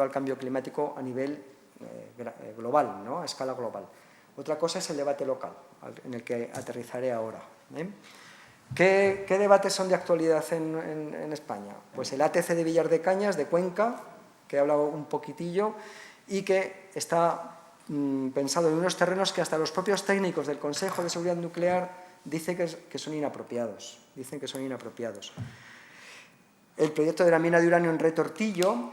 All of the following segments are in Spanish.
al cambio climático a nivel global, ¿no? A escala global. Otra cosa es el debate local, en el que aterrizaré ahora. ¿Qué debates son de actualidad en España? Pues el ATC de Villar de Cañas, de Cuenca, que he hablado un poquitillo, y que está pensado en unos terrenos que hasta los propios técnicos del Consejo de Seguridad Nuclear dicen que son inapropiados. El proyecto de la mina de uranio en Retortillo,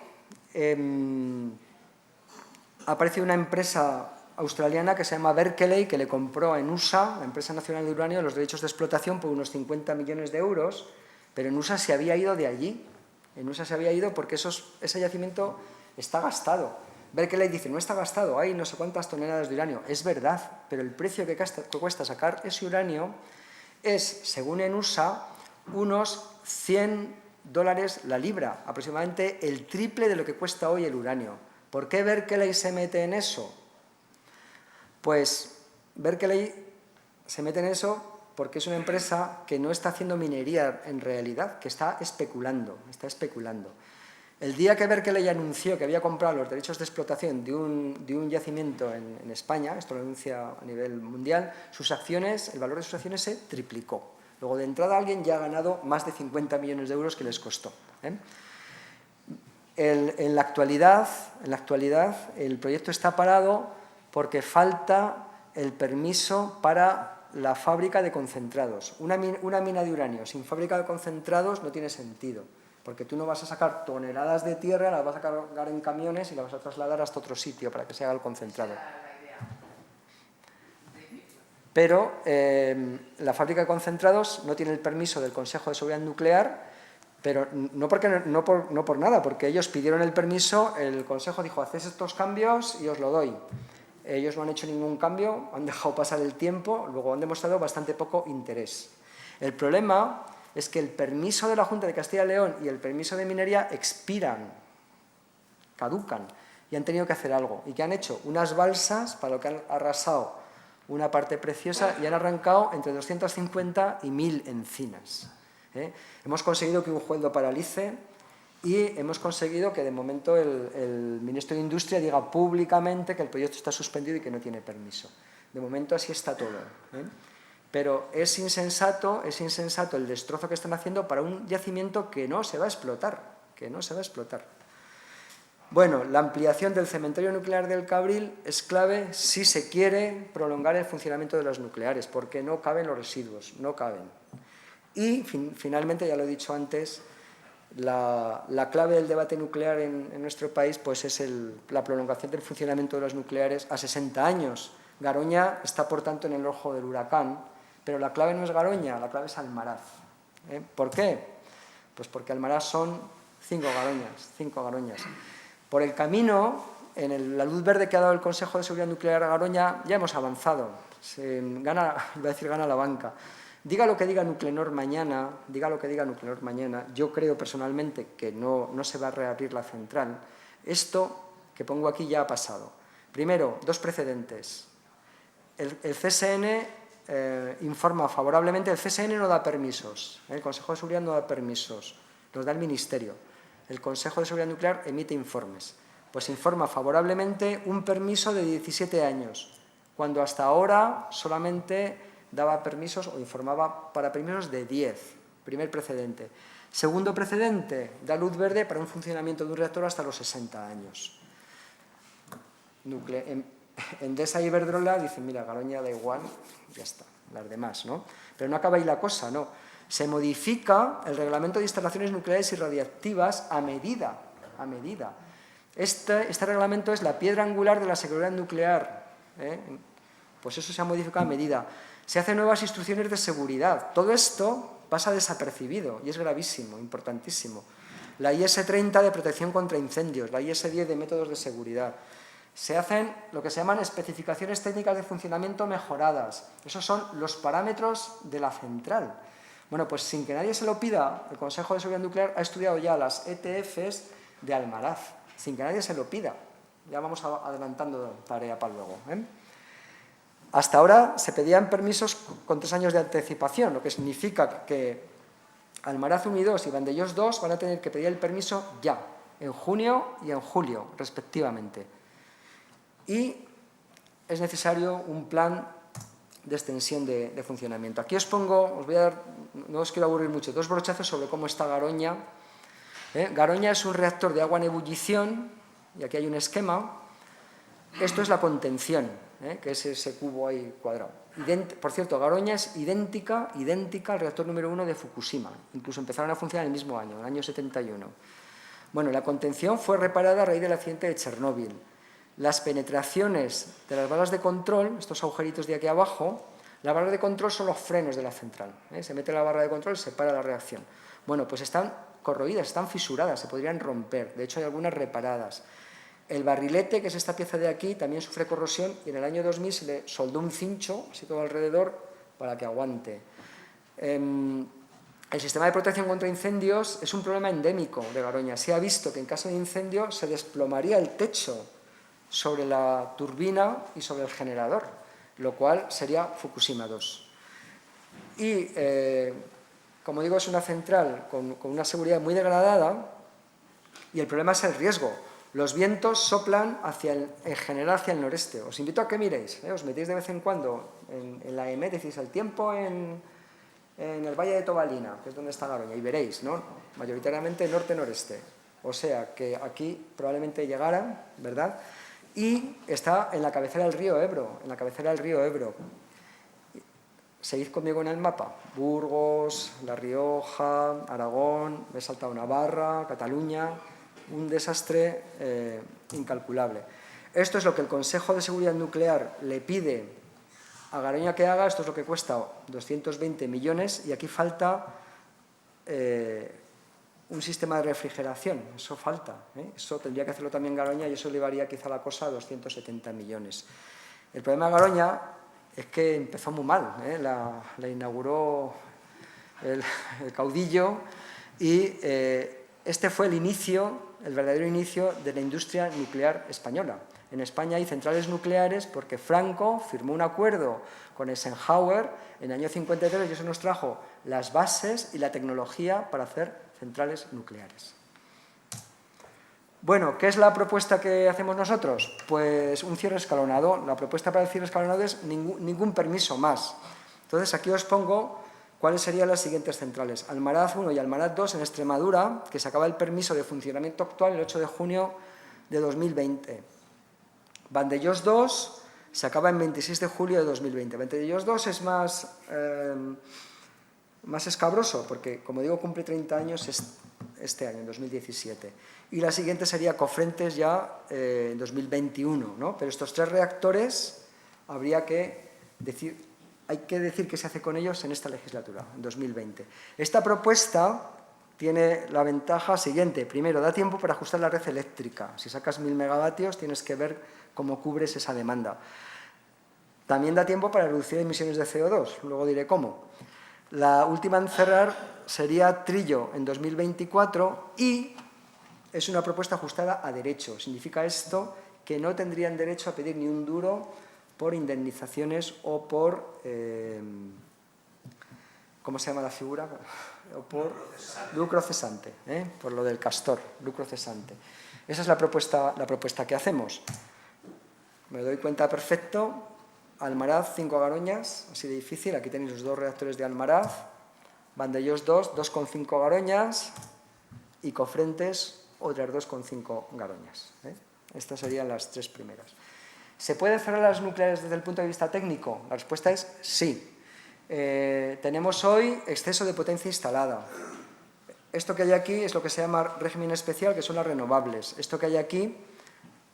ha aparecido una empresa australiana que se llama Berkeley, que le compró a Enusa, la empresa nacional de uranio, los derechos de explotación por unos 50 millones de euros, pero Enusa se había ido de allí. Enusa se había ido porque ese yacimiento está gastado. Berkeley dice, no está gastado, hay no sé cuántas toneladas de uranio. Es verdad, pero el precio que cuesta sacar ese uranio es, según Enusa, unos $100 la libra, aproximadamente el triple de lo que cuesta hoy el uranio. ¿Por qué Berkeley se mete en eso? Pues Berkeley se mete en eso porque es una empresa que no está haciendo minería en realidad, que está especulando. El día que Berkeley anunció que había comprado los derechos de explotación de un yacimiento en España, esto lo anuncia a nivel mundial, el valor de sus acciones se triplicó. Luego, de entrada, alguien ya ha ganado más de 50 millones de euros que les costó. En la actualidad, el proyecto está parado porque falta el permiso para la fábrica de concentrados. Una mina de uranio sin fábrica de concentrados no tiene sentido, porque tú no vas a sacar toneladas de tierra, las vas a cargar en camiones y las vas a trasladar hasta otro sitio para que se haga el concentrado. Pero la fábrica de concentrados no tiene el permiso del Consejo de Seguridad Nuclear, pero no por nada, porque ellos pidieron el permiso, el Consejo dijo, hacéis estos cambios y os lo doy. Ellos no han hecho ningún cambio, han dejado pasar el tiempo, luego han demostrado bastante poco interés. El problema es que el permiso de la Junta de Castilla y León y el permiso de minería expiran, caducan, y han tenido que hacer algo. ¿Y qué han hecho? Unas balsas para lo que han arrasado una parte preciosa y han arrancado entre 250 y 1000 encinas. Hemos conseguido que un juez lo paralice y hemos conseguido que de momento el ministro de Industria diga públicamente que el proyecto está suspendido y que no tiene permiso. De momento así está todo. Pero es insensato el destrozo que están haciendo para un yacimiento que no se va a explotar, Bueno, la ampliación del cementerio nuclear del Cabril es clave si se quiere prolongar el funcionamiento de las nucleares, porque no caben los residuos, no caben. Y, finalmente, ya lo he dicho antes, la clave del debate nuclear en nuestro país pues es la prolongación del funcionamiento de las nucleares a 60 años. Garoña está, por tanto, en el ojo del huracán, pero la clave no es Garoña, la clave es Almaraz. ¿Por qué? Pues porque Almaraz son 5 Garoñas. Por el camino, en la luz verde que ha dado el Consejo de Seguridad Nuclear a Garoña, ya hemos avanzado. Gana la banca. Diga lo que diga Nuclenor mañana, yo creo personalmente que no se va a reabrir la central. Esto que pongo aquí ya ha pasado. Primero, 2 precedentes. El CSN informa favorablemente, el CSN no da permisos, el Consejo de Seguridad no da permisos, los da el Ministerio. El Consejo de Seguridad Nuclear emite informes. Pues informa favorablemente un permiso de 17 años, cuando hasta ahora solamente daba permisos o informaba para permisos de 10. Primer precedente. Segundo precedente, da luz verde para un funcionamiento de un reactor hasta los 60 años. Endesa y Iberdrola dicen, mira, Garoña da igual, ya está, las demás, ¿no? Pero no acaba ahí la cosa, no. Se modifica el Reglamento de Instalaciones Nucleares y Radiactivas a medida. Este reglamento es la piedra angular de la seguridad nuclear. Pues eso se ha modificado a medida. Se hacen nuevas instrucciones de seguridad. Todo esto pasa desapercibido y es gravísimo, importantísimo. La IS 30 de protección contra incendios, la IS 10 de métodos de seguridad. Se hacen lo que se llaman especificaciones técnicas de funcionamiento mejoradas. Esos son los parámetros de la central. Bueno, pues sin que nadie se lo pida, el Consejo de Seguridad Nuclear ha estudiado ya las ETFs de Almaraz, sin que nadie se lo pida. Ya vamos adelantando tarea para luego. Hasta ahora se pedían permisos con 3 años de anticipación, lo que significa que Almaraz 1 y 2 y Vandellós 2 van a tener que pedir el permiso ya. en junio y en julio, respectivamente. Y es necesario un plan de extensión de funcionamiento. Aquí os pongo, os voy a dar, no os quiero aburrir mucho, 2 brochazos sobre cómo está Garoña. Garoña es un reactor de agua en ebullición, y aquí hay un esquema. Esto es la contención, que es ese cubo ahí cuadrado. Por cierto, Garoña es idéntica al reactor número 1 de Fukushima. Incluso empezaron a funcionar en el mismo año, en el año 71. Bueno, la contención fue reparada a raíz del accidente de Chernóbil. Las penetraciones de las balas de control, estos agujeritos de aquí abajo, las barras de control son los frenos de la central. Se mete la barra de control y se para la reacción. Bueno, pues están corroídas, están fisuradas, se podrían romper. De hecho, hay algunas reparadas. El barrilete, que es esta pieza de aquí, también sufre corrosión y en el año 2000 se le soldó un cincho, así todo alrededor, para que aguante. El sistema de protección contra incendios es un problema endémico de Garoña. Se ha visto que en caso de incendio se desplomaría el techo sobre la turbina y sobre el generador, lo cual sería Fukushima 2. Y, como digo, es una central con una seguridad muy degradada y el problema es el riesgo. Los vientos soplan en general hacia el noreste. Os invito a que miréis, os metéis de vez en cuando en la EMET, decís el tiempo en el Valle de Tobalina, que es donde está Garoña, y veréis, ¿no? Mayoritariamente norte-noreste. O sea que aquí probablemente llegaran, ¿verdad? Y está en la cabecera del río Ebro, Seguid conmigo en el mapa. Burgos, La Rioja, Aragón, me he saltado Navarra, Cataluña, un desastre incalculable. Esto es lo que el Consejo de Seguridad Nuclear le pide a Garoña que haga, esto es lo que cuesta 220 millones y aquí falta un sistema de refrigeración, eso falta, eso tendría que hacerlo también Garoña y eso elevaría quizá la cosa a 270 millones. El problema de Garoña es que empezó muy mal, la inauguró el caudillo y este fue el verdadero inicio de la industria nuclear española. En España hay centrales nucleares porque Franco firmó un acuerdo con Eisenhower en el año 53 y eso nos trajo las bases y la tecnología para hacer centrales nucleares. Bueno, ¿qué es la propuesta que hacemos nosotros? Pues un cierre escalonado. La propuesta para el cierre escalonado es ningún permiso más. Entonces, aquí os pongo cuáles serían las siguientes centrales. Almaraz 1 y Almaraz 2 en Extremadura, que se acaba el permiso de funcionamiento actual el 8 de junio de 2020. Vandellós 2 se acaba en 26 de julio de 2020. Vandellós 2 es más escabroso, porque, como digo, cumple 30 años este año, en 2017. Y la siguiente sería Cofrentes ya en 2021, ¿no? Pero estos 3 reactores hay que decir qué se hace con ellos en esta legislatura, en 2020. Esta propuesta tiene la ventaja siguiente. Primero, da tiempo para ajustar la red eléctrica. Si sacas 1000 megavatios, tienes que ver cómo cubres esa demanda. También da tiempo para reducir emisiones de CO2, luego diré cómo. La última en cerrar sería Trillo en 2024 y es una propuesta ajustada a derecho. Significa esto que no tendrían derecho a pedir ni un duro por indemnizaciones o por, ¿cómo se llama la figura? O por lucro cesante, por lo del castor, lucro cesante. Esa es la propuesta que hacemos. Me doy cuenta perfecto. Almaraz, 5 Garoñas, así de difícil. Aquí tenéis los 2 reactores de Almaraz. Vandellós 2, 2,5 Garoñas. Y Cofrentes, otras 2,5 Garoñas. Estas serían las 3 primeras. ¿Se pueden cerrar las nucleares desde el punto de vista técnico? La respuesta es sí. Tenemos hoy exceso de potencia instalada. Esto que hay aquí es lo que se llama régimen especial, que son las renovables. Esto que hay aquí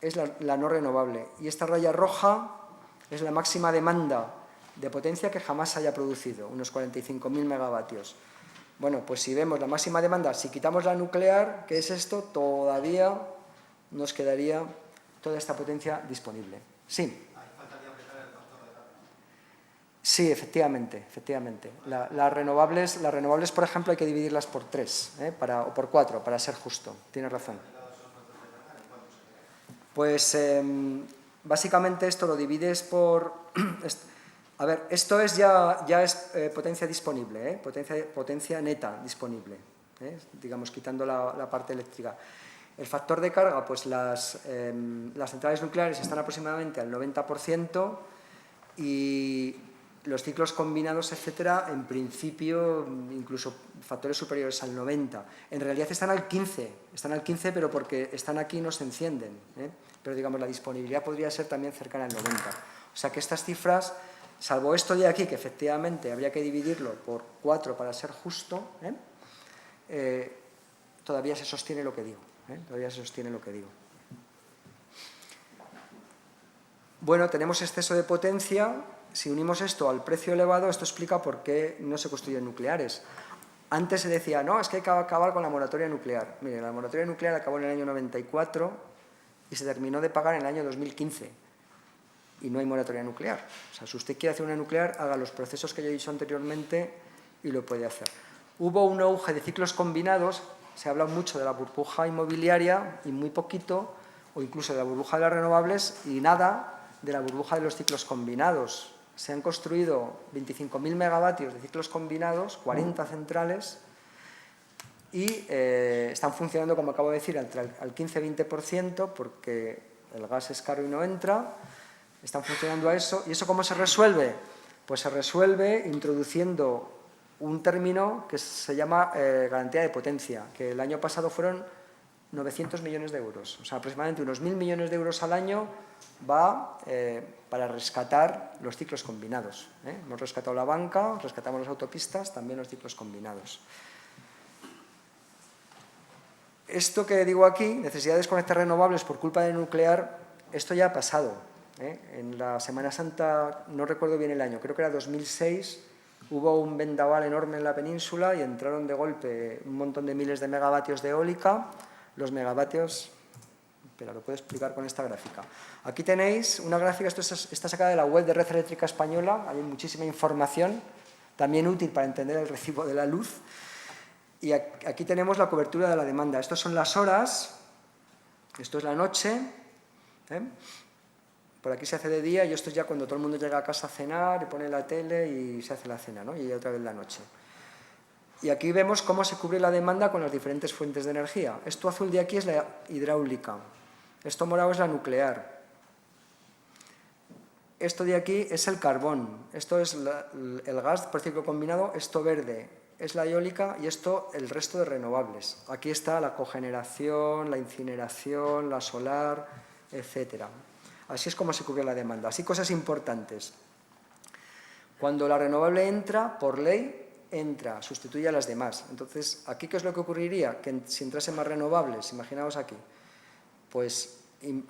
es la no renovable. Y esta raya roja es la máxima demanda de potencia que jamás haya producido, unos 45.000 megavatios. Bueno, pues si vemos la máxima demanda, si quitamos la nuclear, que es esto, todavía nos quedaría toda esta potencia disponible. Sí. Sí, efectivamente. Las renovables, por ejemplo, hay que dividirlas por 3 o por 4, para ser justo. Tienes razón. Pues básicamente esto lo divides por... A ver, esto es ya es potencia disponible, potencia neta disponible, digamos, quitando la parte eléctrica. El factor de carga, pues las centrales nucleares están aproximadamente al 90% y los ciclos combinados, etcétera, en principio incluso factores superiores al 90. En realidad están al 15, pero porque están aquí no se encienden, ¿eh? Pero digamos la disponibilidad podría ser también cercana al 90. O sea que estas cifras, salvo esto de aquí, que efectivamente habría que dividirlo por 4 para ser justo, todavía se sostiene lo que digo. Todavía se sostiene lo que digo. Bueno, tenemos exceso de potencia. Si unimos esto al precio elevado, esto explica por qué no se construyen nucleares. Antes se decía, no, es que hay que acabar con la moratoria nuclear. Mire, la moratoria nuclear acabó en el año 94 y se terminó de pagar en el año 2015. Y no hay moratoria nuclear. O sea, si usted quiere hacer una nuclear, haga los procesos que yo he dicho anteriormente y lo puede hacer. Hubo un auge de ciclos combinados. Se habla mucho de la burbuja inmobiliaria y muy poquito, o incluso de la burbuja de las renovables y nada de la burbuja de los ciclos combinados. Se han construido 25.000 megavatios de ciclos combinados, 40 centrales, y están funcionando, como acabo de decir, al 15-20%, porque el gas es caro y no entra. Están funcionando a eso. ¿Y eso cómo se resuelve? Pues se resuelve introduciendo un término que se llama garantía de potencia, que el año pasado fueron 900 millones de euros. O sea, aproximadamente unos 1.000 millones de euros al año va para rescatar los ciclos combinados. Hemos rescatado la banca, rescatamos las autopistas, también los ciclos combinados. Esto que digo aquí, necesidad de desconectar renovables por culpa del nuclear, esto ya ha pasado. En la Semana Santa, no recuerdo bien el año, creo que era 2006, hubo un vendaval enorme en la península y entraron de golpe un montón de miles de megavatios de eólica. Los megavatios, espera, lo puedo explicar con esta gráfica. Aquí tenéis una gráfica, esto está sacada de la web de Red Eléctrica Española, hay muchísima información, también útil para entender el recibo de la luz. Y aquí tenemos la cobertura de la demanda. Estas son las horas, esto es la noche, por aquí se hace de día y esto es ya cuando todo el mundo llega a casa a cenar, y pone la tele y se hace la cena, ¿no? Y otra vez la noche. Y aquí vemos cómo se cubre la demanda con las diferentes fuentes de energía. Esto azul de aquí es la hidráulica, esto morado es la nuclear, esto de aquí es el carbón, esto es el gas por ciclo combinado, esto verde es la eólica y esto el resto de renovables. Aquí está la cogeneración, la incineración, la solar, etcétera. Así es como se cubre la demanda. Así cosas importantes. Cuando la renovable entra, por ley, entra, sustituye a las demás. Entonces, ¿aquí qué es lo que ocurriría? Que si entrasen más renovables, imaginaos aquí, pues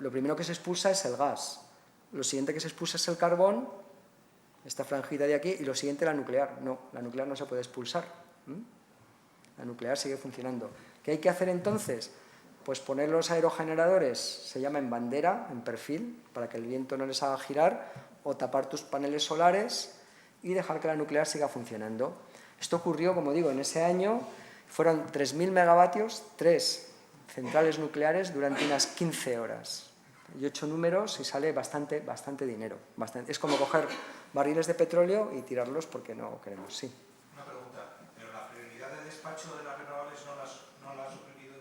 lo primero que se expulsa es el gas, lo siguiente que se expulsa es el carbón, esta franjita de aquí, y lo siguiente la nuclear. No, la nuclear no se puede expulsar. La nuclear sigue funcionando. ¿Qué hay que hacer entonces? Pues poner los aerogeneradores, se llama en bandera, en perfil, para que el viento no les haga girar, o tapar tus paneles solares y dejar que la nuclear siga funcionando. Esto ocurrió, como digo, en ese año, fueron 3.000 megavatios, 3 centrales nucleares durante unas 15 horas. Y 8 números y sale bastante dinero. Es como coger barriles de petróleo y tirarlos porque no queremos, sí. Una pregunta, ¿pero la prioridad de despacho de las renovables no la ha suprimido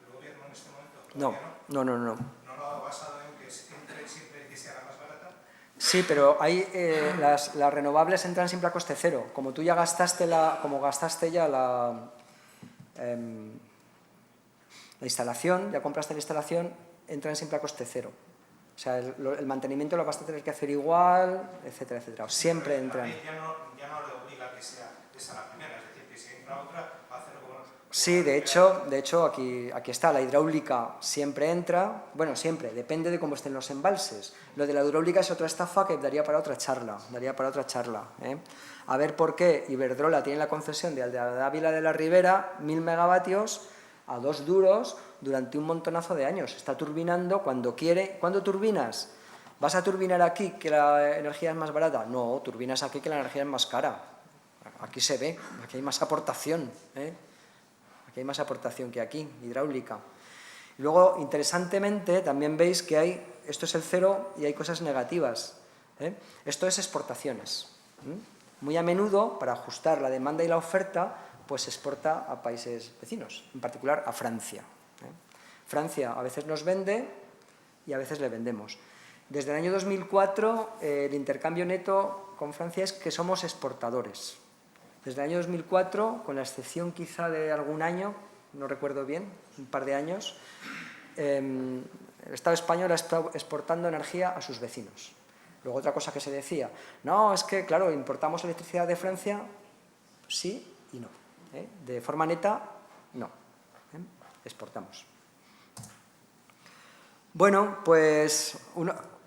el gobierno en este momento? No. ¿No lo ha basado en que entre siempre que sea la más barata? Sí, pero hay, las renovables entran siempre a coste cero. Como tú ya gastaste la instalación, ya compraste la instalación, entran siempre a coste cero. O sea, el mantenimiento lo vas a tener que hacer igual, etcétera, etcétera. Siempre entran. Ya no le obliga a que sea esa la primera, es decir, que si entra otra, va a hacerlo como... Sí, de hecho aquí está, la hidráulica siempre entra, bueno, siempre, depende de cómo estén los embalses. Lo de la hidráulica es otra estafa que daría para otra charla, A ver por qué Iberdrola tiene la concesión de Ávila de la Ribera, 1.000 megavatios a 2 duros durante un montonazo de años. Está turbinando cuando quiere. ¿Cuándo turbinas? ¿Vas a turbinar aquí que la energía es más barata? No, turbinas aquí que la energía es más cara. Aquí se ve, aquí hay más aportación, Aquí hay más aportación que aquí, hidráulica. Luego, interesantemente, también veis que hay, esto es el cero y hay cosas negativas. Esto es exportaciones. Muy a menudo, para ajustar la demanda y la oferta, pues se exporta a países vecinos, en particular a Francia. Francia a veces nos vende y a veces le vendemos. Desde el año 2004, el intercambio neto con Francia es que somos exportadores. Desde el año 2004, con la excepción quizá de algún año, no recuerdo bien, un par de años, el Estado español ha estado exportando energía a sus vecinos. Luego otra cosa que se decía, no, es que, claro, importamos electricidad de Francia, sí y no. De forma neta, no. Exportamos. Bueno, pues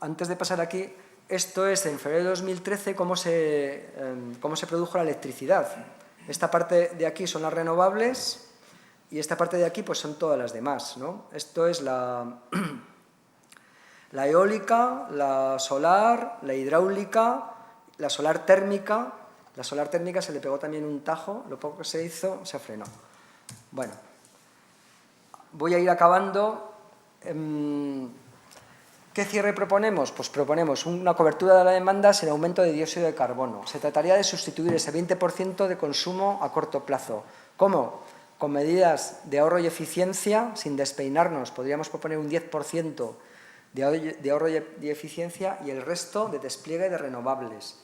antes de pasar aquí, esto es en febrero de 2013 cómo se produjo la electricidad. Esta parte de aquí son las renovables y esta parte de aquí pues son todas las demás, ¿no? Esto es la eólica, la solar, la hidráulica, la solar térmica. La solar térmica se le pegó también un tajo, lo poco que se hizo se frenó. Bueno, voy a ir acabando. ¿Qué cierre proponemos? Pues proponemos una cobertura de la demanda sin aumento de dióxido de carbono. Se trataría de sustituir ese 20% de consumo a corto plazo. ¿Cómo? Con medidas de ahorro y eficiencia, sin despeinarnos, podríamos proponer un 10% de ahorro y eficiencia y el resto de despliegue de renovables.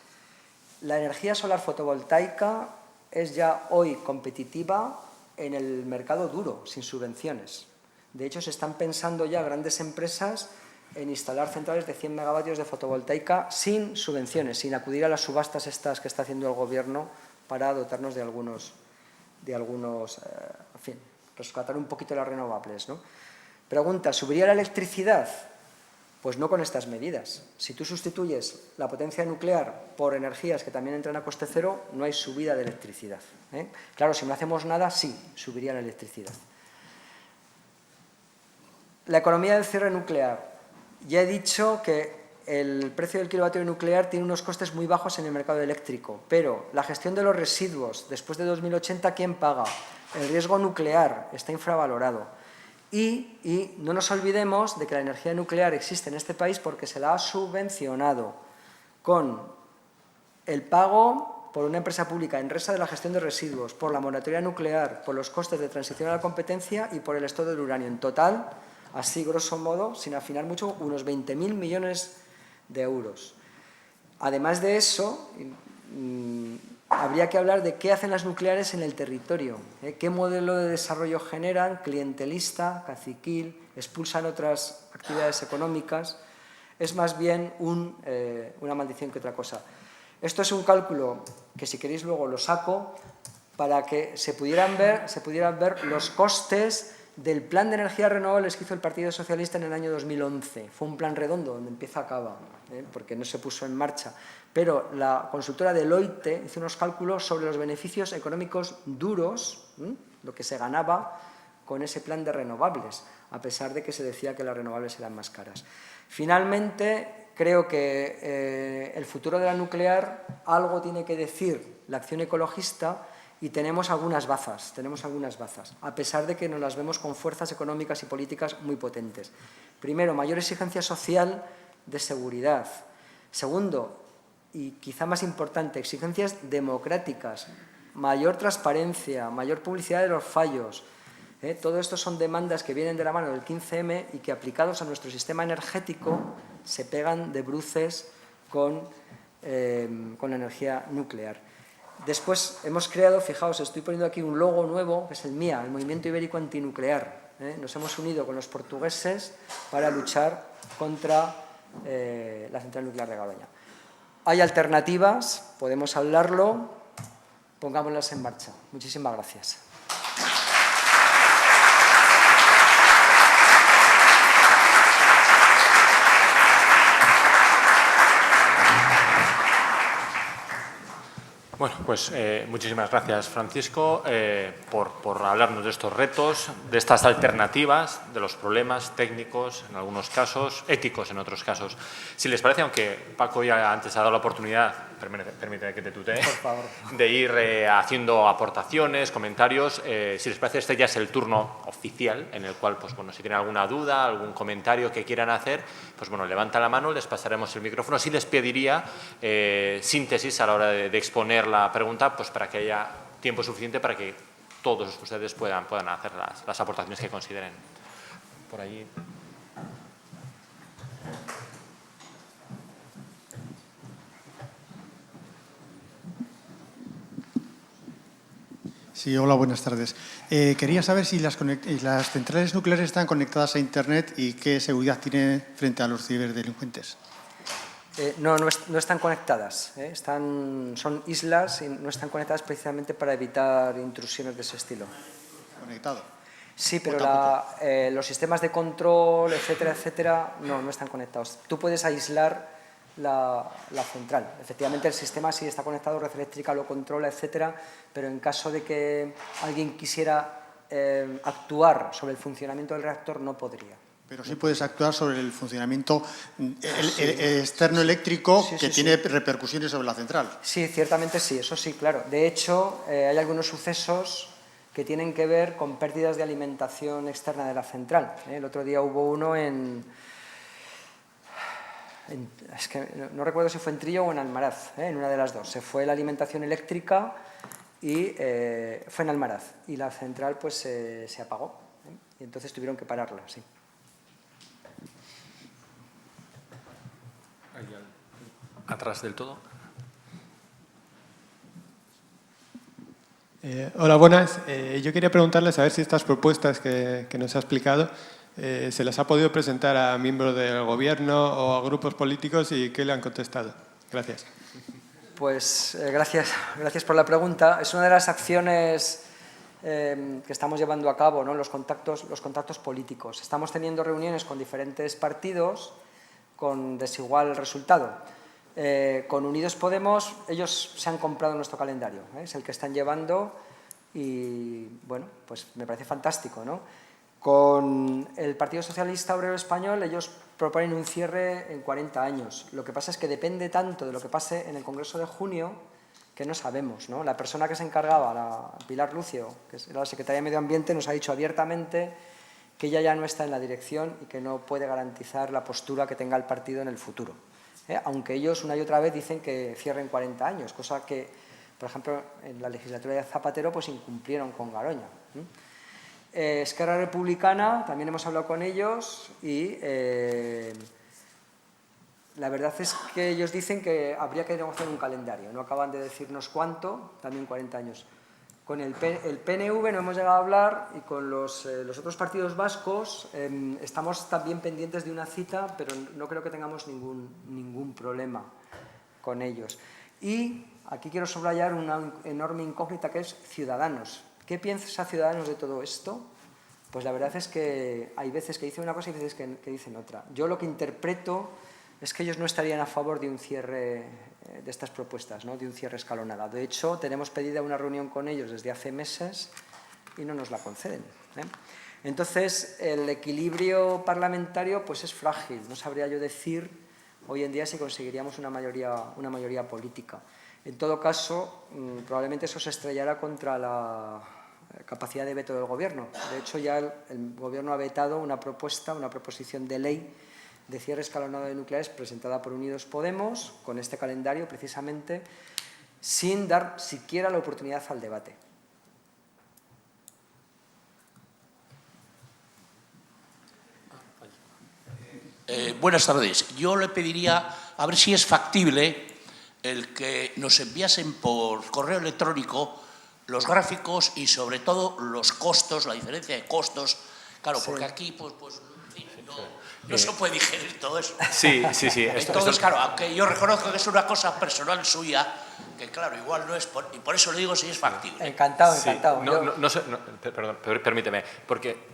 La energía solar fotovoltaica es ya hoy competitiva en el mercado duro, sin subvenciones. De hecho, se están pensando ya grandes empresas en instalar centrales de 100 megavatios de fotovoltaica sin subvenciones, sin acudir a las subastas estas que está haciendo el Gobierno para dotarnos de algunos en fin, rescatar un poquito las renovables, ¿no? Pregunta, ¿subiría la electricidad? Pues no con estas medidas. Si tú sustituyes la potencia nuclear por energías que también entran a coste cero, no hay subida de electricidad. Claro, si no hacemos nada, sí, subiría la electricidad. La economía del cierre nuclear. Ya he dicho que el precio del kilovatio nuclear tiene unos costes muy bajos en el mercado eléctrico, pero la gestión de los residuos después de 2080, ¿quién paga? El riesgo nuclear está infravalorado. Y no nos olvidemos de que la energía nuclear existe en este país porque se la ha subvencionado con el pago por una empresa pública, Enresa, de la gestión de residuos, por la moratoria nuclear, por los costes de transición a la competencia y por el stock del uranio. En total, así grosso modo, sin afinar mucho, unos 20.000 millones de euros. Además de eso, habría que hablar de qué hacen las nucleares en el territorio, qué modelo de desarrollo generan, clientelista, caciquil, expulsan otras actividades económicas. Es más bien una maldición que otra cosa. Esto es un cálculo que, si queréis, luego lo saco para que se pudieran ver los costes del plan de energías renovables que hizo el Partido Socialista en el año 2011. Fue un plan redondo, donde empieza acaba, porque no se puso en marcha. Pero la consultora Deloitte hizo unos cálculos sobre los beneficios económicos duros, lo que se ganaba con ese plan de renovables, a pesar de que se decía que las renovables eran más caras. Finalmente, creo que el futuro de la nuclear algo tiene que decir la acción ecologista. Y tenemos algunas bazas, a pesar de que nos las vemos con fuerzas económicas y políticas muy potentes. Primero, mayor exigencia social de seguridad. Segundo, y quizá más importante, exigencias democráticas, mayor transparencia, mayor publicidad de los fallos. Todo esto son demandas que vienen de la mano del 15M y que, aplicados a nuestro sistema energético, se pegan de bruces con la energía nuclear. Después hemos creado, fijaos, estoy poniendo aquí un logo nuevo, que es el MIA, el Movimiento Ibérico Antinuclear. Nos hemos unido con los portugueses para luchar contra la central nuclear de Garoña. Hay alternativas, podemos hablarlo, pongámoslas en marcha. Muchísimas gracias. Bueno, pues muchísimas gracias, Francisco, por hablarnos de estos retos, de estas alternativas, de los problemas técnicos, en algunos casos, éticos en otros casos. Si les parece, aunque Paco ya antes ha dado la oportunidad, permíteme que te tutee, por favor, de ir haciendo aportaciones, comentarios. Si les parece, este ya es el turno oficial, en el cual, pues bueno, si tienen alguna duda, algún comentario que quieran hacer, pues bueno, levanta la mano, les pasaremos el micrófono. Sí les pediría síntesis a la hora de exponer la pregunta, pues para que haya tiempo suficiente para que todos ustedes puedan hacer las aportaciones que consideren. por allí. Sí, hola, buenas tardes. Quería saber si las centrales nucleares están conectadas a Internet y qué seguridad tiene frente a los ciberdelincuentes. No están conectadas, son islas y no están conectadas precisamente para evitar intrusiones de ese estilo. ¿Conectado? Sí, pero tampoco. los sistemas de control, etcétera, no están conectados. Tú puedes aislar la central. Efectivamente, el sistema sí está conectado, red eléctrica lo controla, etcétera, pero en caso de que alguien quisiera actuar sobre el funcionamiento del reactor, no podría. Pero sí puedes actuar sobre el funcionamiento externo eléctrico que tiene repercusiones sobre la central. Sí, ciertamente sí, eso sí, claro. De hecho, hay algunos sucesos que tienen que ver con pérdidas de alimentación externa de la central. El otro día hubo uno es que no recuerdo si fue en Trillo o en Almaraz, en una de las dos. Se fue la alimentación eléctrica y fue en Almaraz. Y la central pues se apagó. Y entonces tuvieron que pararla, sí. Atrás del todo. Hola, buenas. Yo quería preguntarles a ver si estas propuestas que nos ha explicado se las ha podido presentar a miembros del Gobierno o a grupos políticos y qué le han contestado. Gracias. Pues gracias por la pregunta. Es una de las acciones que estamos llevando a cabo, ¿no? Los contactos políticos. Estamos teniendo reuniones con diferentes partidos con desigual resultado. Con Unidos Podemos, ellos se han comprado nuestro calendario, es el que están llevando y, bueno, pues me parece fantástico, ¿no? Con el Partido Socialista Obrero Español, ellos proponen un cierre en 40 años. Lo que pasa es que depende tanto de lo que pase en el Congreso de junio que no sabemos, ¿no? La persona que se encargaba, Pilar Lucio, que era la secretaria de Medio Ambiente, nos ha dicho abiertamente que ella ya no está en la dirección y que no puede garantizar la postura que tenga el partido en el futuro. Aunque ellos una y otra vez dicen que cierren 40 años, cosa que, por ejemplo, en la legislatura de Zapatero pues incumplieron con Garoña. Esquerra Republicana, también hemos hablado con ellos y la verdad es que ellos dicen que habría que negociar un calendario, no acaban de decirnos cuánto, también 40 años. Con el PNV no hemos llegado a hablar y con los otros partidos vascos estamos también pendientes de una cita, pero no creo que tengamos ningún problema con ellos. Y aquí quiero subrayar una enorme incógnita que es Ciudadanos. ¿Qué piensa Ciudadanos de todo esto? Pues la verdad es que hay veces que dicen una cosa y veces que dicen otra. Yo lo que interpreto es que ellos no estarían a favor de un cierre de estas propuestas, ¿no? De un cierre escalonado. De hecho, tenemos pedida una reunión con ellos desde hace meses y no nos la conceden. Entonces, el equilibrio parlamentario pues es frágil. No sabría yo decir hoy en día si conseguiríamos una mayoría política. En todo caso, probablemente eso se estrellará contra la capacidad de veto del Gobierno. De hecho, ya el Gobierno ha vetado una proposición de ley de cierre escalonado de nucleares presentada por Unidos Podemos, con este calendario precisamente, sin dar siquiera la oportunidad al debate. Buenas tardes. Yo le pediría a ver si es factible el que nos enviasen por correo electrónico los gráficos y sobre todo los costos, la diferencia de costos. Claro, sí. Porque aquí pues no se puede digerir todo eso. Sí. Entonces, claro, aunque yo reconozco que es una cosa personal suya, que claro, igual no es, y por eso le digo si es factible. Encantado. Perdón, permíteme, porque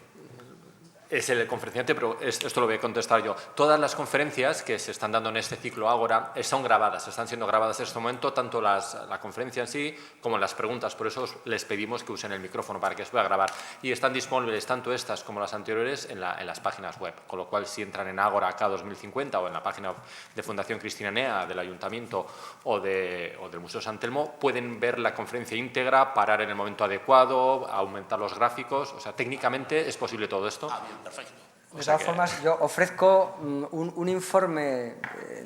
es el conferenciante, pero esto lo voy a contestar yo. Todas las conferencias que se están dando en este ciclo Ágora son grabadas, están siendo grabadas en este momento, tanto la conferencia en sí como las preguntas. Por eso les pedimos que usen el micrófono para que se pueda grabar. Y están disponibles tanto estas como las anteriores en las páginas web. Con lo cual, si entran en Ágora K 2050 o en la página de Fundación Cristina Nea, del Ayuntamiento o del Museo San Telmo, pueden ver la conferencia íntegra, parar en el momento adecuado, aumentar los gráficos. O sea, técnicamente es posible todo esto. Perfecto. De todas formas, yo ofrezco un informe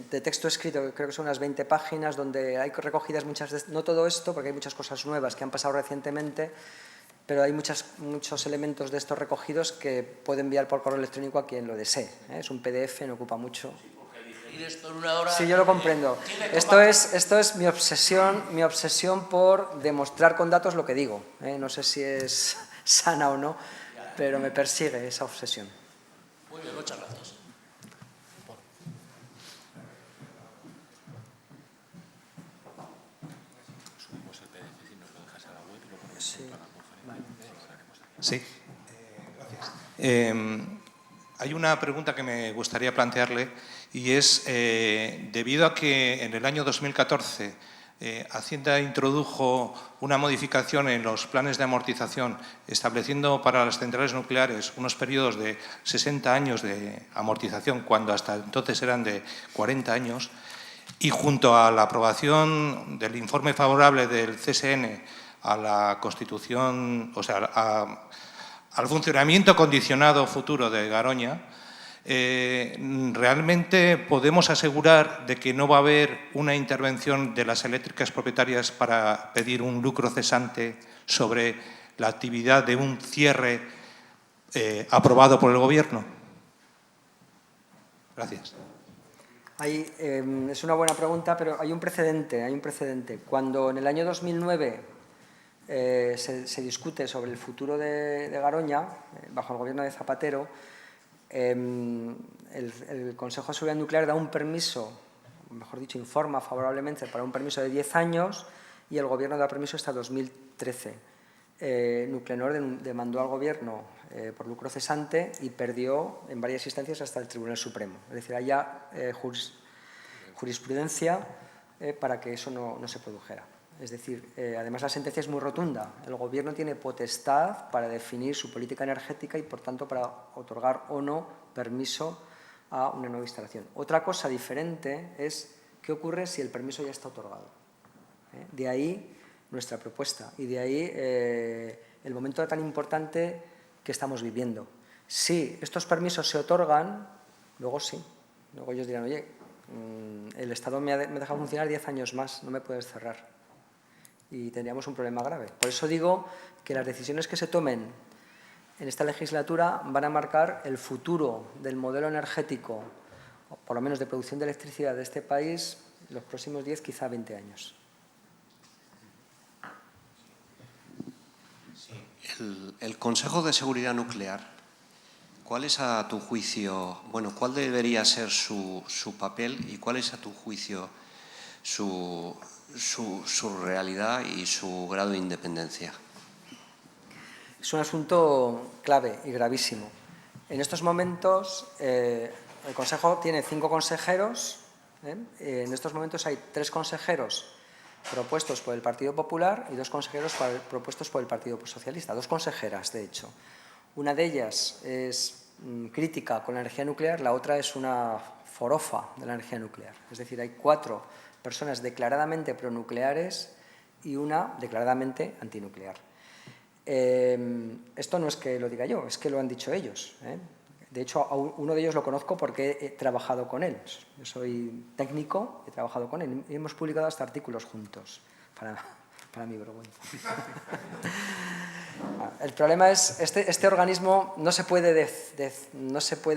de texto escrito, que creo que son unas 20 páginas, donde hay recogidas muchas, no todo esto, porque hay muchas cosas nuevas que han pasado recientemente, pero hay muchos elementos de estos recogidos que puede enviar por correo electrónico a quien lo desee. Es un PDF, no ocupa mucho. Digerir esto en una hora, Sí, yo lo comprendo. Esto es mi obsesión por demostrar con datos lo que digo. No sé si es sana o no, pero me persigue esa obsesión. Muy bien, muchas gracias. Sí, gracias. Hay una pregunta que me gustaría plantearle y es, debido a que en el año 2014 Hacienda introdujo una modificación en los planes de amortización estableciendo para las centrales nucleares unos periodos de 60 años de amortización cuando hasta entonces eran de 40 años y junto a la aprobación del informe favorable del CSN a la constitución, o sea, al funcionamiento condicionado futuro de Garoña, ¿realmente podemos asegurar de que no va a haber una intervención de las eléctricas propietarias para pedir un lucro cesante sobre la actividad de un cierre aprobado por el Gobierno? Gracias. Es una buena pregunta, pero hay un precedente. Cuando en el año 2009 se discute sobre el futuro de Garoña, bajo el gobierno de Zapatero, el Consejo de Seguridad Nuclear da un permiso, mejor dicho, informa favorablemente para un permiso de 10 años y el Gobierno da permiso hasta 2013. Nuclenor demandó al Gobierno por lucro cesante y perdió en varias instancias hasta el Tribunal Supremo. Es decir, hay ya jurisprudencia para que eso no se produjera. Es decir, además la sentencia es muy rotunda. El Gobierno tiene potestad para definir su política energética y, por tanto, para otorgar o no permiso a una nueva instalación. Otra cosa diferente es qué ocurre si el permiso ya está otorgado. De ahí nuestra propuesta y de ahí el momento tan importante que estamos viviendo. Si estos permisos se otorgan, luego sí. Luego ellos dirán, oye, el Estado me ha dejado funcionar 10 años más, no me puedes cerrar. Y tendríamos un problema grave. Por eso digo que las decisiones que se tomen en esta legislatura van a marcar el futuro del modelo energético, o por lo menos de producción de electricidad de este país, en los próximos 10, quizá 20 años. El Consejo de Seguridad Nuclear, ¿cuál es a tu juicio, bueno, cuál debería ser su papel y cuál es a tu juicio su realidad y su grado de independencia? Es un asunto clave y gravísimo. En estos momentos el Consejo tiene 5 consejeros. En estos momentos hay 3 consejeros propuestos por el Partido Popular y 2 consejeros propuestos por el Partido Socialista. 2 consejeras, de hecho. Una de ellas es crítica con la energía nuclear, la otra es una forofa de la energía nuclear. Es decir, hay 4 personas declaradamente pronucleares y una declaradamente antinuclear. Esto no es que lo diga yo, es que lo han dicho ellos. De hecho, a uno de ellos lo conozco porque he trabajado con él. Yo soy técnico, he trabajado con él y hemos publicado hasta artículos juntos, para mi vergüenza. El problema es, este organismo no se puede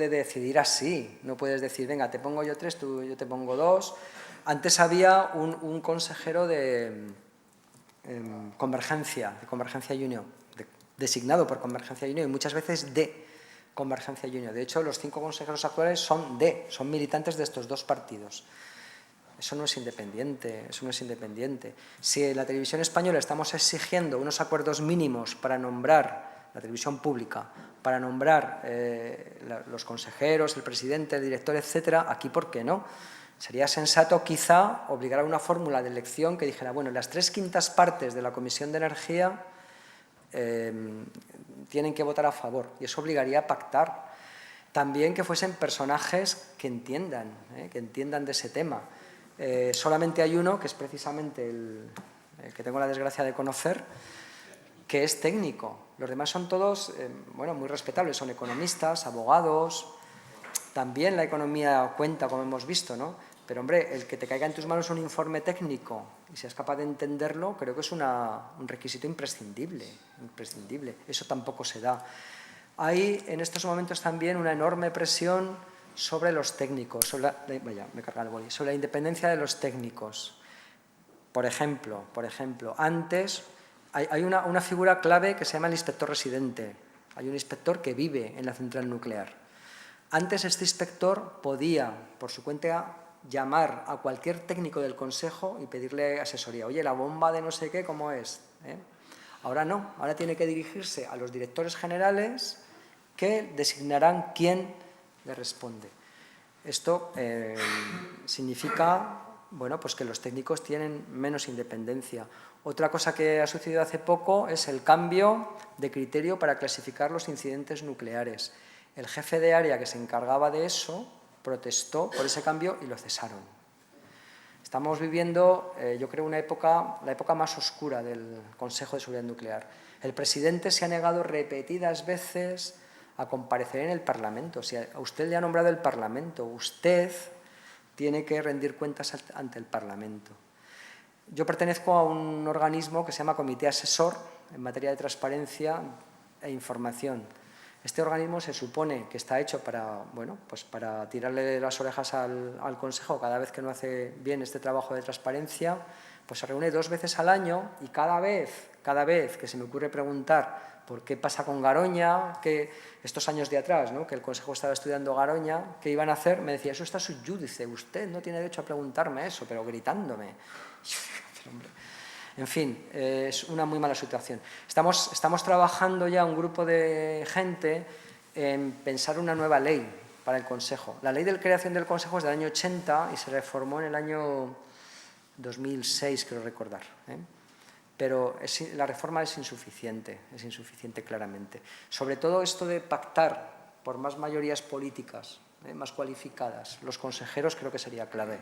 decidir así. No puedes decir, venga, te pongo yo 3, yo te pongo 2. Antes había un consejero de Convergencia Junior, designado por Convergencia Junior y muchas veces de Convergencia Junior. De hecho, los 5 consejeros actuales son militantes de estos 2 partidos. Eso no es independiente, Si en la televisión española estamos exigiendo unos acuerdos mínimos para nombrar, la televisión pública, para nombrar los consejeros, el presidente, el director, etcétera, aquí, ¿por qué no? Sería sensato, quizá, obligar a una fórmula de elección que dijera, bueno, las 3/5 partes de la Comisión de Energía tienen que votar a favor, y eso obligaría a pactar. También que fuesen personajes que entiendan de ese tema. Solamente hay uno, que es precisamente el que tengo la desgracia de conocer, que es técnico. Los demás son todos muy respetables, son economistas, abogados. También la economía cuenta, como hemos visto, ¿no? Pero, hombre, el que te caiga en tus manos un informe técnico y seas capaz de entenderlo, creo que es un requisito imprescindible. Eso tampoco se da. Hay en estos momentos también una enorme presión sobre los técnicos, sobre la independencia de los técnicos. Por ejemplo, antes hay una figura clave que se llama el inspector residente. Hay un inspector que vive en la central nuclear. Antes este inspector podía, por su cuenta, llamar a cualquier técnico del consejo y pedirle asesoría. Oye, la bomba de no sé qué, ¿cómo es? Ahora no, ahora tiene que dirigirse a los directores generales que designarán quién le responde. Esto significa, bueno, pues que los técnicos tienen menos independencia. Otra cosa que ha sucedido hace poco es el cambio de criterio para clasificar los incidentes nucleares. El jefe de área que se encargaba de eso protestó por ese cambio y lo cesaron. Estamos viviendo, yo creo, la época más oscura del Consejo de Seguridad Nuclear. El presidente se ha negado repetidas veces a comparecer en el Parlamento. Si a usted le ha nombrado el Parlamento, usted tiene que rendir cuentas ante el Parlamento. Yo pertenezco a un organismo que se llama Comité Asesor en materia de transparencia e información. Este organismo se supone que está hecho para, bueno, pues para tirarle las orejas al Consejo cada vez que no hace bien este trabajo de transparencia. Pues se reúne 2 veces al año y cada vez que se me ocurre preguntar por qué pasa con Garoña, que estos años de atrás, ¿no?, que el Consejo estaba estudiando Garoña, ¿qué iban a hacer? Me decía, eso está sub judice, usted no tiene derecho a preguntarme eso, pero gritándome. Pero, hombre, en fin, es una muy mala situación. Estamos trabajando ya un grupo de gente en pensar una nueva ley para el Consejo. La ley de creación del Consejo es del año 80 y se reformó en el año 2006, creo recordar. Pero la reforma es insuficiente claramente. Sobre todo esto de pactar por más mayorías políticas, más cualificadas, los consejeros creo que sería clave.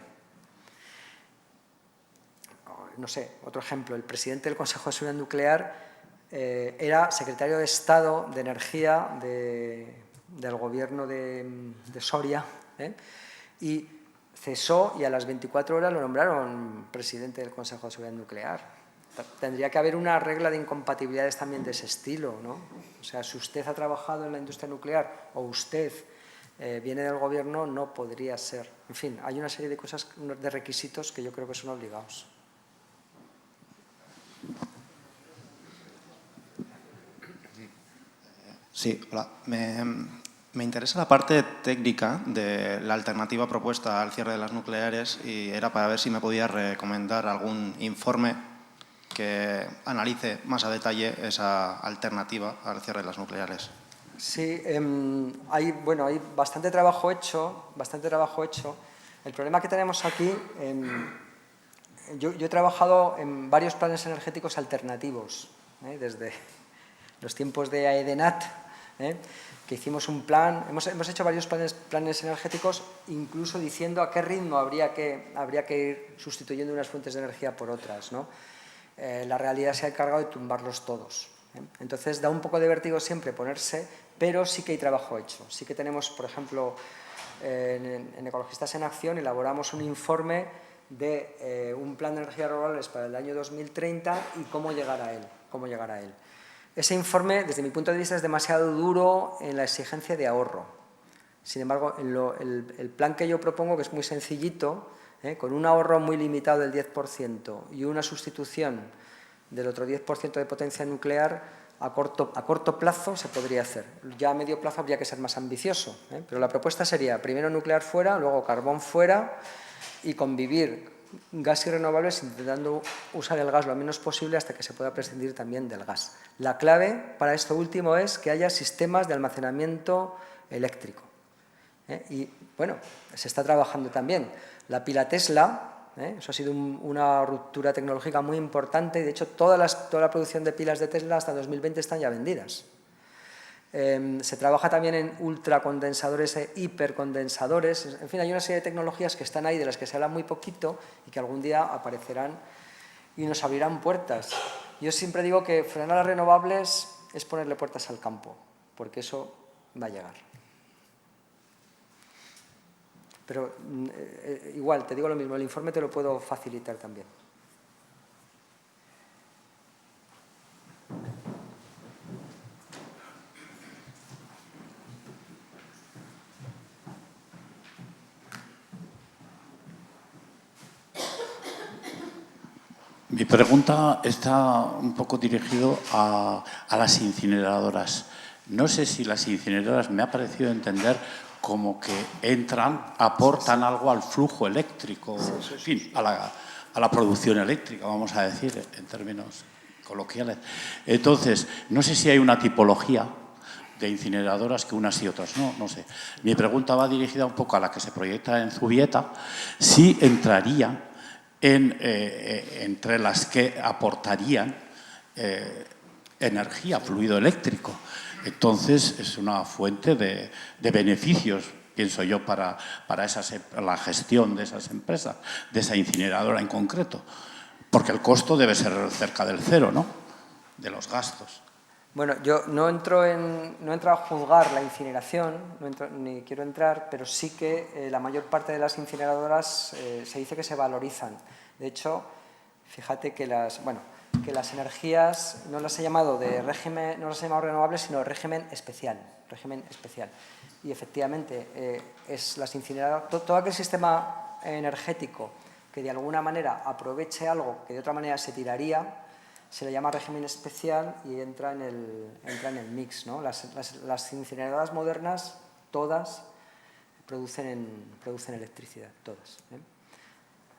No sé, otro ejemplo, el presidente del Consejo de Seguridad Nuclear era secretario de Estado de Energía del gobierno de Soria, y cesó y a las 24 horas lo nombraron presidente del Consejo de Seguridad Nuclear. Tendría que haber una regla de incompatibilidades también de ese estilo, ¿no? O sea, si usted ha trabajado en la industria nuclear o usted viene del gobierno, no podría ser. En fin, hay una serie de cosas, de requisitos que yo creo que son obligados. Sí, hola. Me interesa la parte técnica de la alternativa propuesta al cierre de las nucleares y era para ver si me podía recomendar algún informe que analice más a detalle esa alternativa al cierre de las nucleares. Sí, hay bastante trabajo hecho. El problema que tenemos aquí, yo he trabajado en varios planes energéticos alternativos, desde los tiempos de AEDENAT, que hicimos un plan, hemos hecho varios planes energéticos, incluso diciendo a qué ritmo habría que ir sustituyendo unas fuentes de energía por otras, ¿no? La realidad se ha encargado de tumbarlos todos. Entonces da un poco de vértigo siempre ponerse, pero sí que hay trabajo hecho. Sí que tenemos, por ejemplo, en Ecologistas en Acción elaboramos un informe de un plan de energías renovables para el año 2030 y cómo llegar a él. Ese informe, desde mi punto de vista, es demasiado duro en la exigencia de ahorro. Sin embargo, el plan que yo propongo, que es muy sencillito, con un ahorro muy limitado del 10% y una sustitución del otro 10% de potencia nuclear, a corto plazo se podría hacer. Ya a medio plazo habría que ser más ambicioso, pero la propuesta sería primero nuclear fuera, luego carbón fuera y convivir gas y renovables intentando usar el gas lo menos posible hasta que se pueda prescindir también del gas. La clave para esto último es que haya sistemas de almacenamiento eléctrico. Y bueno, se está trabajando también. La pila Tesla, eso ha sido una ruptura tecnológica muy importante y de hecho toda la producción de pilas de Tesla hasta 2020 están ya vendidas. Se trabaja también en ultracondensadores e hipercondensadores. En fin, hay una serie de tecnologías que están ahí, de las que se habla muy poquito y que algún día aparecerán y nos abrirán puertas. Yo siempre digo que frenar las renovables es ponerle puertas al campo, porque eso va a llegar. Pero igual, te digo lo mismo, el informe te lo puedo facilitar también. Mi pregunta está un poco dirigido a las incineradoras. No sé si las incineradoras, me ha parecido entender, como que entran, aportan algo al flujo eléctrico, en fin, a la producción eléctrica, vamos a decir, en términos coloquiales. Entonces, no sé si hay una tipología de incineradoras que unas y otras no, no sé. Mi pregunta va dirigida un poco a la que se proyecta en Zubieta, si entraría entre las que aportarían energía, fluido eléctrico. Entonces, es una fuente de beneficios, pienso yo, para la gestión de esas empresas, de esa incineradora en concreto. Porque el costo debe ser cerca del cero, ¿no?, de los gastos. Bueno, yo no entro a juzgar la incineración, ni quiero entrar, pero sí que la mayor parte de las incineradoras se dice que se valorizan. De hecho, fíjate que las energías no las he llamado de régimen, no las he llamado renovables, sino de régimen especial. Y efectivamente, es las incineradoras, todo aquel sistema energético que de alguna manera aproveche algo que de otra manera se tiraría, se le llama régimen especial y entra en el mix, ¿no? Las incineradoras modernas, todas, producen electricidad, todas, ¿eh?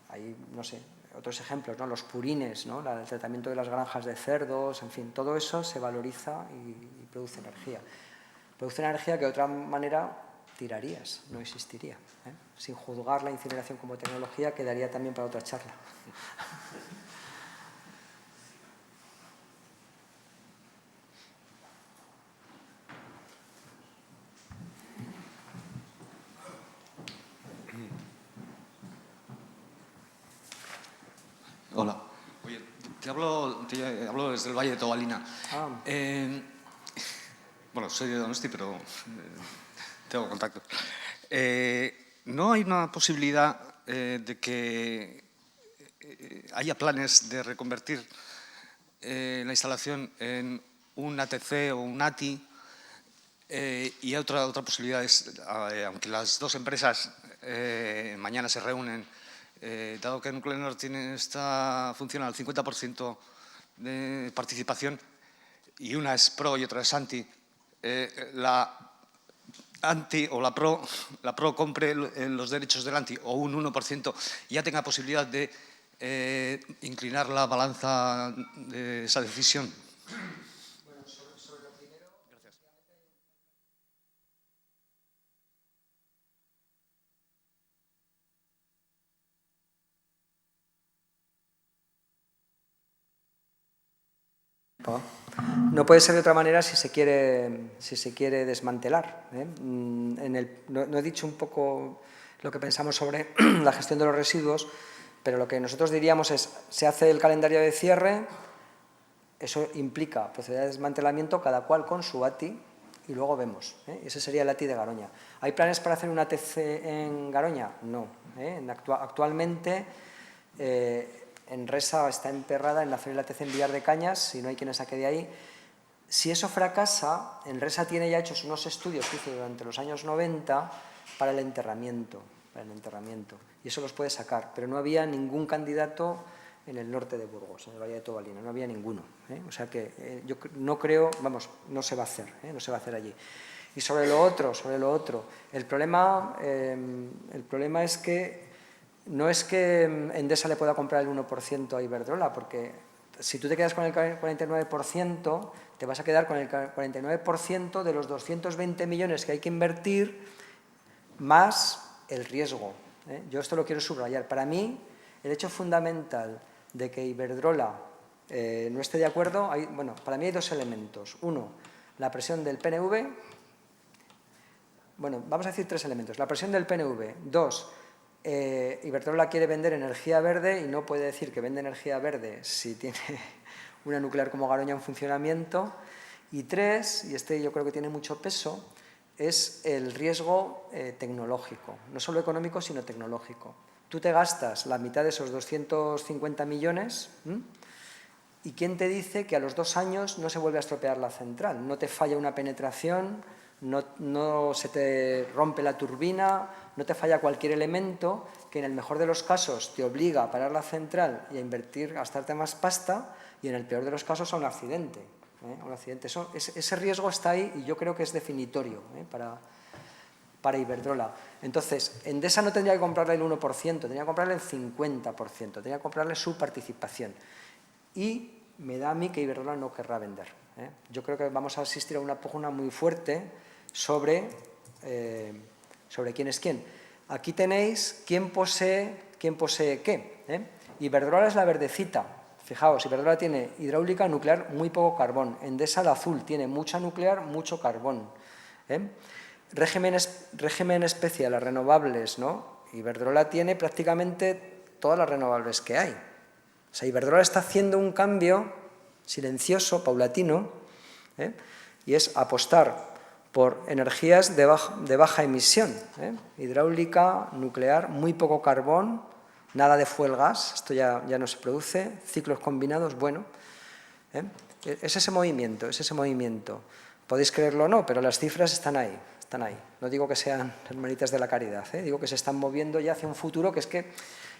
Hay, no sé, otros ejemplos, ¿no? Los purines, ¿no? El tratamiento de las granjas de cerdos, en fin, todo eso se valoriza y produce energía. Produce energía que de otra manera tirarías, no existiría, ¿eh? Sin juzgar la incineración como tecnología, quedaría también para otra charla. Hola. Oye, te hablo desde el Valle de Tobalina. Bueno, soy de Donosti, pero tengo contacto. ¿No hay una posibilidad de que haya planes de reconvertir la instalación en un ATC o un ATI? Y otra posibilidad es, aunque las dos empresas mañana se reúnen, dado que Nuclenor funciona al 50% de participación y una es pro y otra es anti, la anti o la pro compre los derechos del anti o un 1% ya tenga posibilidad de inclinar la balanza de esa decisión. No puede ser de otra manera si se quiere desmantelar, ¿eh? No he dicho un poco lo que pensamos sobre la gestión de los residuos, pero lo que nosotros diríamos es, se hace el calendario de cierre, eso implica proceder a desmantelamiento, cada cual con su ATI, y luego vemos, ¿eh? Ese sería el ATI de Garoña. ¿Hay planes para hacer un ATC en Garoña? No, ¿eh? Actualmente Enresa está emperrada en hacer el ATC en Villar de Cañas, si no hay quien saque de ahí. Si eso fracasa, Enresa tiene ya hechos unos estudios que hizo durante los años 90 para el enterramiento, y eso los puede sacar, pero no había ningún candidato en el norte de Burgos, en el Valle de Tobalina, no había ninguno, ¿eh? O sea que yo no creo, vamos, no se va a hacer, ¿eh? No se va a hacer allí. Y sobre lo otro, el problema es que no es que Endesa le pueda comprar el 1% a Iberdrola, porque si tú te quedas con el 49%, te vas a quedar con el 49% de los 220 millones que hay que invertir más el riesgo, ¿eh? Yo esto lo quiero subrayar. Para mí, el hecho fundamental de que Iberdrola no esté de acuerdo, para mí hay dos elementos. Uno, la presión del PNV. Bueno, vamos a decir tres elementos. La presión del PNV. Dos, Iberdrola quiere vender energía verde y no puede decir que vende energía verde si tiene una nuclear como Garoña en funcionamiento. Y tres, y este yo creo que tiene mucho peso, es el riesgo tecnológico, no solo económico, sino tecnológico. Tú te gastas la mitad de esos 250 millones y ¿quién te dice que a los 2 años no se vuelve a estropear la central? No te falla una penetración, no se te rompe la turbina, no te falla cualquier elemento que en el mejor de los casos te obliga a parar la central y a invertir, a gastarte más pasta, y en el peor de los casos a un accidente. Ese riesgo está ahí y yo creo que es definitorio para Iberdrola. Entonces, Endesa no tendría que comprarle el 1%, tendría que comprarle el 50%, tendría que comprarle su participación. Y me da a mí que Iberdrola no querrá vender. Yo creo que vamos a asistir a una pugna muy fuerte sobre quién es quién. Aquí tenéis quién posee qué. Iberdrola es la verdecita. Fijaos, Iberdrola tiene hidráulica, nuclear, muy poco carbón. Endesa, la azul, tiene mucha nuclear, mucho carbón. Régimen especial, las renovables, ¿no? Iberdrola tiene prácticamente todas las renovables que hay. O sea, Iberdrola está haciendo un cambio silencioso, paulatino, y es apostar por energías de baja emisión. Hidráulica, nuclear, muy poco carbón, nada de fuel gas, esto ya no se produce, ciclos combinados, bueno. Es ese movimiento, Podéis creerlo o no, pero las cifras están ahí. No digo que sean hermanitas de la caridad, digo que se están moviendo ya hacia un futuro que es que,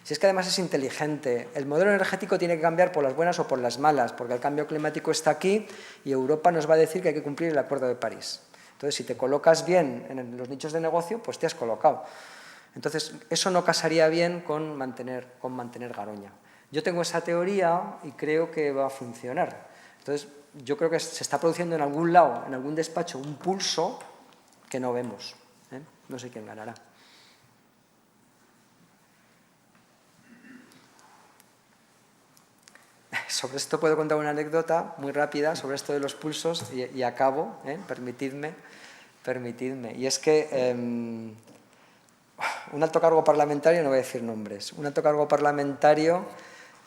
si es que además es inteligente, el modelo energético tiene que cambiar por las buenas o por las malas, porque el cambio climático está aquí y Europa nos va a decir que hay que cumplir el Acuerdo de París. Entonces, si te colocas bien en los nichos de negocio, pues te has colocado. Entonces, eso no casaría bien con mantener Garoña. Yo tengo esa teoría y creo que va a funcionar. Entonces, yo creo que se está produciendo en algún lado, en algún despacho, un pulso que no vemos. No sé quién ganará. Sobre esto puedo contar una anécdota muy rápida sobre esto de los pulsos y acabo, permitidme. Y es que un alto cargo parlamentario, no voy a decir nombres, un alto cargo parlamentario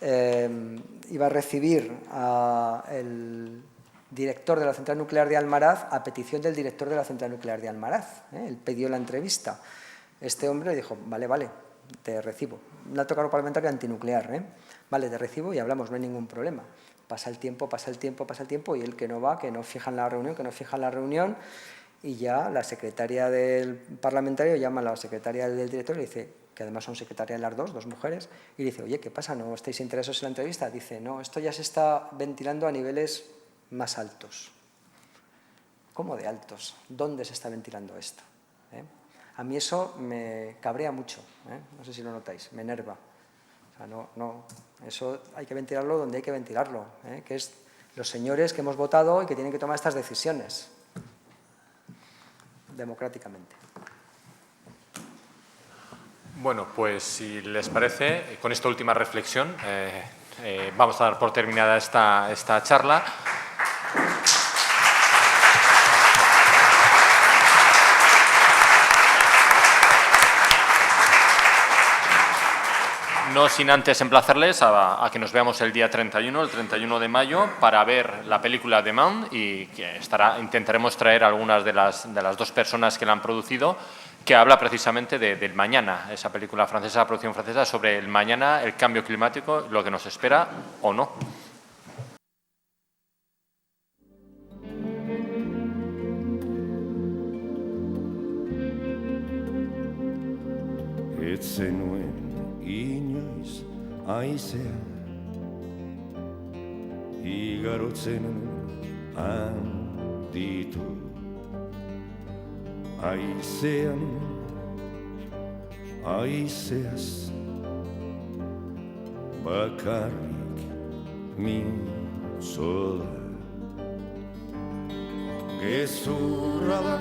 iba a recibir al director de la central nuclear de Almaraz a petición del director de la central nuclear de Almaraz. Él pidió la entrevista. Este hombre dijo, vale, te recibo. Un alto cargo parlamentario antinuclear, vale, te recibo y hablamos, no hay ningún problema. Pasa el tiempo y él que no fija en la reunión, y ya la secretaria del parlamentario llama a la secretaria del director y le dice, que además son secretarias las dos mujeres, y dice, oye, ¿qué pasa? ¿No estáis interesados en la entrevista? Dice, no, esto ya se está ventilando a niveles más altos. ¿Cómo de altos? ¿Dónde se está ventilando esto? A mí eso me cabrea mucho, no sé si lo notáis, me enerva. O sea, no, eso hay que ventilarlo donde hay que ventilarlo, que es los señores que hemos votado y que tienen que tomar estas decisiones democráticamente. Bueno, pues si les parece, con esta última reflexión vamos a dar por terminada esta charla. No sin antes emplazarles a que nos veamos el día 31 de mayo, para ver la película The Man, y que intentaremos traer algunas de las 2 personas que la han producido, que habla precisamente del mañana, esa película francesa, producción francesa, sobre el mañana, el cambio climático, lo que nos espera o no. Inoiz aizea igarotzen handitu aizeaz bakarrik mintzo da gezurra da